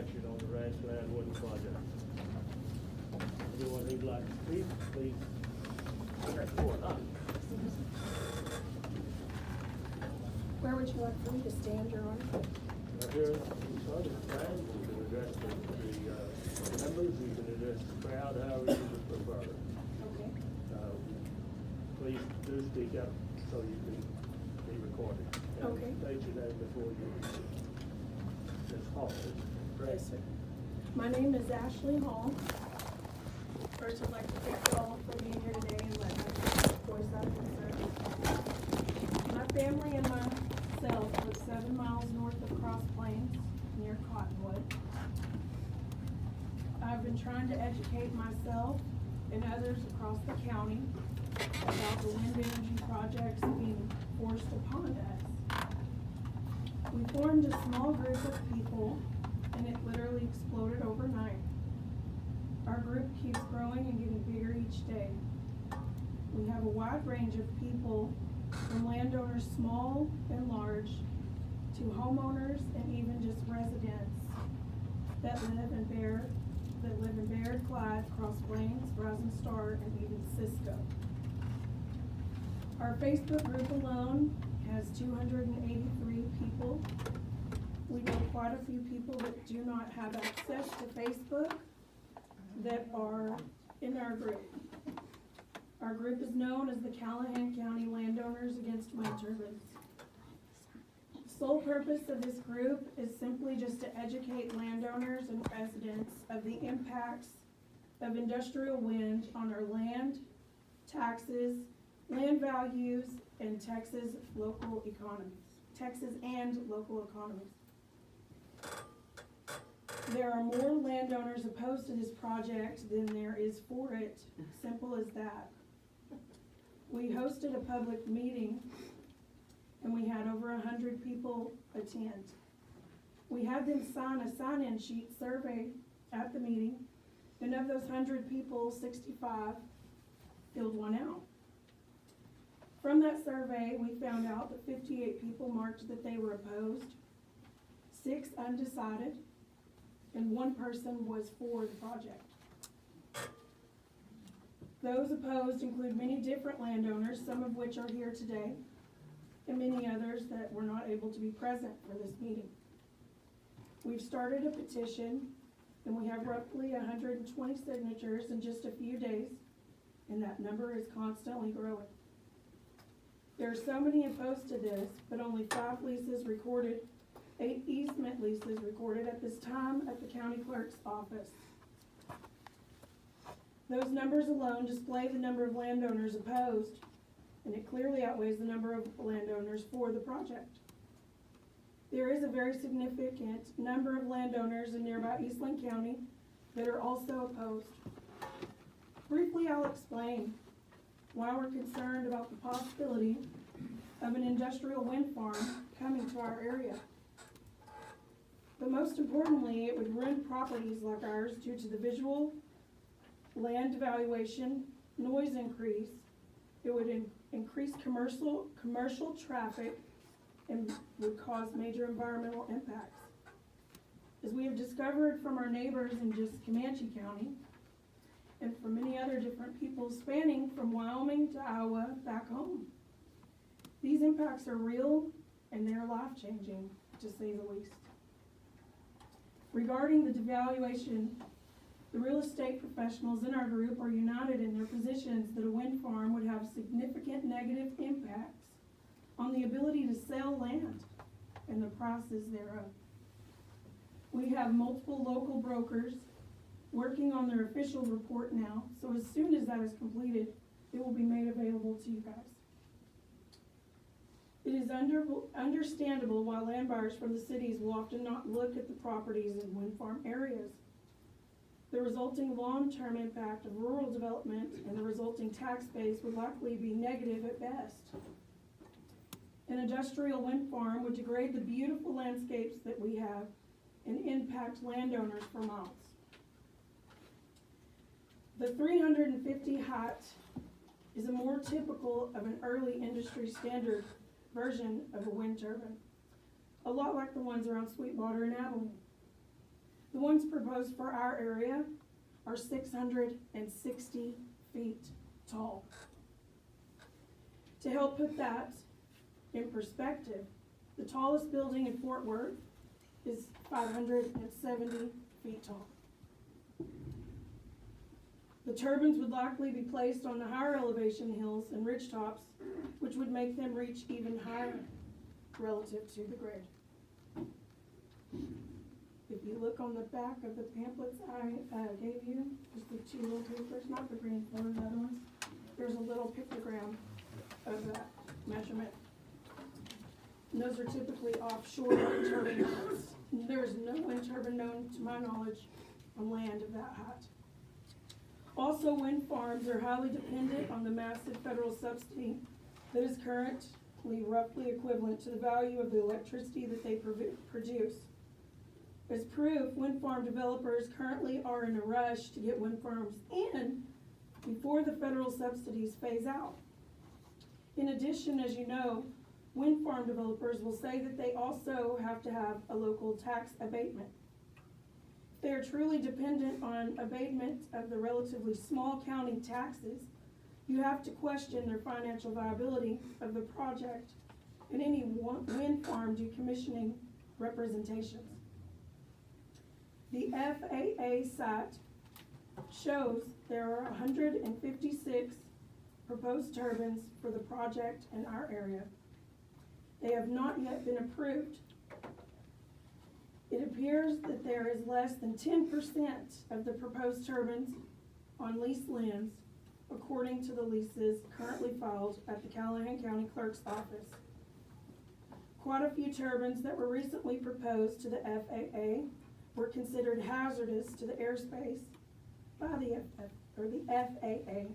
action on the RANCHLAND wind project. Anyone who'd like to speak, please. Where would you like for me to stand, Your Honor? Here, inside the stand, you can address the members, you can address the crowd, however you would prefer. Okay. Please do speak up so you can be recorded. And Okay. state your name before you. Ms. Hall. Yes, sir. My name is Ashley Hall. First, I'd like to thank you all for being here today and letting us voice our concerns. My family and myself live 7 miles north of Cross Plains, near Cottonwood. I've been trying to educate myself and others across the county about the wind energy projects being forced upon us. We formed a small group of people, and it literally exploded overnight. Our group keeps growing and getting bigger each day. We have a wide range of people, from landowners small and large, to homeowners and even just residents that live in Bear, Clyde, Cross Plains, Rising Star, and even Cisco. Our Facebook group alone has 283 people. We know quite a few people that do not have access to Facebook that are in our group. Our group is known as the Callahan County Landowners Against Wind Turbines. The sole purpose of this group is simply just to educate landowners and residents of the impacts of industrial wind on our land, taxes, land values, and Texas and local economies. There are more landowners opposed to this project than there is for it. Simple as that. We hosted a public meeting and we had over 100 people attend. We had them sign a sign-in sheet survey at the meeting, and of those 100 people, 65 filled one out. From that survey, we found out that 58 people marked that they were opposed, 6 undecided, and 1 person was for the project. Those opposed include many different landowners, some of which are here today, and many others that were not able to be present for this meeting. We've started a petition, and we have roughly 120 signatures in just a few days, and that number is constantly growing. There are so many opposed to this, but only 5 leases recorded, 8 easement leases recorded at this time at the county clerk's office. Those numbers alone display the number of landowners opposed, and it clearly outweighs the number of landowners for the project. There is a very significant number of landowners in nearby Eastland County that are also opposed. Briefly, I'll explain why we're concerned about the possibility of an industrial wind farm coming to our area. But most importantly, it would ruin properties like ours due to the visual, land devaluation, noise increase. It would increase commercial traffic and would cause major environmental impacts. As we have discovered from our neighbors in just Comanche County, and from many other different people spanning from Wyoming to Iowa back home. These impacts are real and they're life-changing, to say the least. Regarding the devaluation, the real estate professionals in our group are united in their positions that a wind farm would have significant negative impacts on the ability to sell land and the prices thereof. We have multiple local brokers working on their official report now, so as soon as that is completed, it will be made available to you guys. It is understandable why land buyers from the cities will often not look at the properties in wind farm areas. The resulting long-term impact of rural development and the resulting tax base would likely be negative at best. An industrial wind farm would degrade the beautiful landscapes that we have and impact landowners for miles. The 350 height is a more typical of an early industry standard version of a wind turbine, a lot like the ones around Sweetwater and Abilene. The ones proposed for our area are 660 feet tall. To help put that in perspective, the tallest building in Fort Worth is 570 feet tall. The turbines would likely be placed on the higher elevation hills and ridge tops, which would make them reach even higher relative to the grade. If you look on the back of the pamphlets I gave you, just the two little papers, not the green folder, the other ones, there's a little pictogram of that measurement. And those are typically offshore wind turbine heights. There is no wind turbine known, to my knowledge, on land of that height. Also, wind farms are highly dependent on the massive federal subsidy that is currently roughly equivalent to the value of the electricity that they produce. As proof, wind farm developers currently are in a rush to get wind farms in before the federal subsidies phase out. In addition, as you know, wind farm developers will say that they also have to have a local tax abatement. If they are truly dependent on abatement of the relatively small county taxes, you have to question their financial viability of the project and any wind farm decommissioning representations. The FAA site shows there are 156 proposed turbines for the project in our area. They have not yet been approved. It appears that there is less than 10% of the proposed turbines on leased lands, according to the leases currently filed at the Callahan County Clerk's office. Quite a few turbines that were recently proposed to the FAA were considered hazardous to the airspace by the FAA.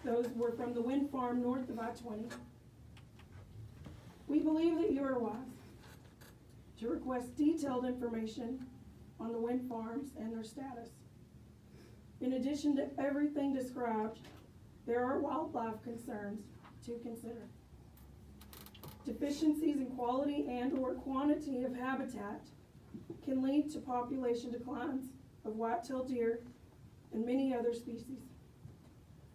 Those were from the wind farm north of I-20. We believe that you are wise to request detailed information on the wind farms and their status. In addition to everything described, there are wildlife concerns to consider. Deficiencies in quality and/or quantity of habitat can lead to population declines of white-tailed deer and many other species.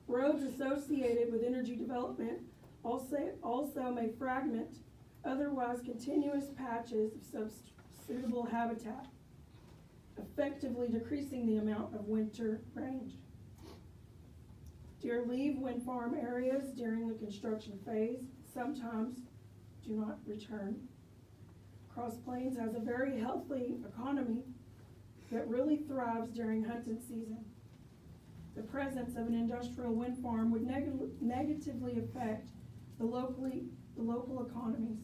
Roads associated with energy development also may fragment otherwise continuous patches of suitable habitat, effectively decreasing the amount of winter range. Deer leave wind farm areas during the construction phase, sometimes do not return. Cross Plains has a very healthy economy that really thrives during hunting season. The presence of an industrial wind farm would negatively affect the local economies.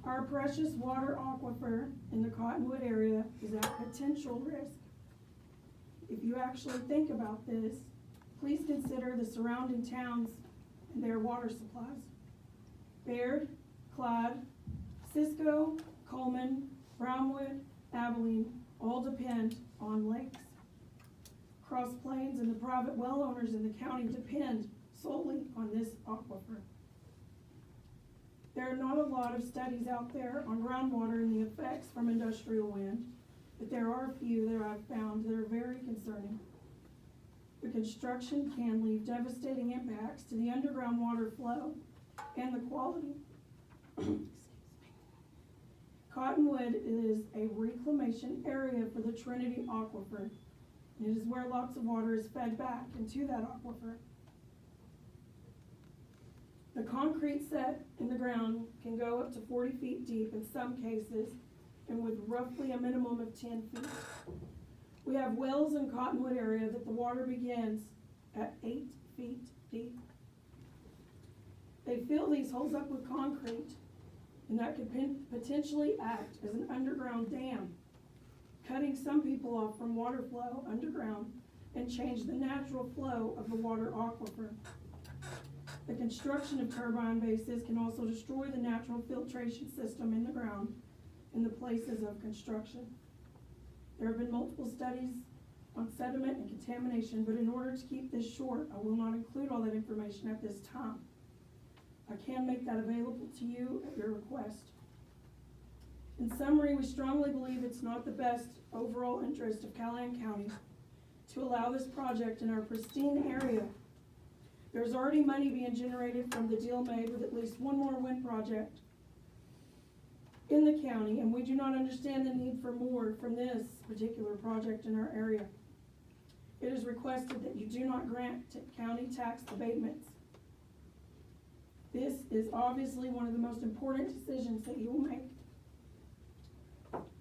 Our precious water aquifer in the Cottonwood area is at potential risk. If you actually think about this, please consider the surrounding towns and their water supplies. Baird, Clyde, Cisco, Coleman, Brownwood, Abilene all depend on lakes. Cross Plains and the private well owners in the county depend solely on this aquifer. There are not a lot of studies out there on groundwater and the effects from industrial wind, but there are a few that I've found that are very concerning. The construction can leave devastating impacts to the underground water flow and the quality. Cottonwood is a reclamation area for the Trinity Aquifer. It is where lots of water is fed back into that aquifer. The concrete set in the ground can go up to 40 feet deep in some cases, and with roughly a minimum of 10 feet. We have wells in Cottonwood area that the water begins at 8 feet deep. They fill these holes up with concrete, and that could potentially act as an underground dam, cutting some people off from water flow underground and change the natural flow of the water aquifer. The construction of turbine bases can also destroy the natural filtration system in the ground in the places of construction. There have been multiple studies on sediment and contamination, but in order to keep this short, I will not include all that information at this time. I can make that available to you at your request. In summary, we strongly believe it's not the best overall interest of Callahan County to allow this project in our pristine area. There's already money being generated from the deal made with at least one more wind project in the county, and we do not understand the need for more from this particular project in our area. It is requested that you do not grant county tax abatements. This is obviously one of the most important decisions that you will make.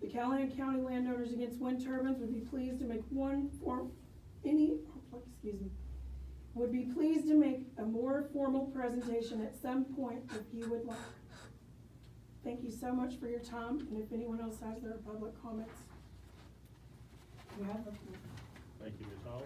The Callahan County Landowners Against Wind Turbines would be pleased to make would be pleased to make a more formal presentation at some point if you would like. Thank you so much for your time, and if anyone else has their public comments. You have them. Thank you, Ms. Hall.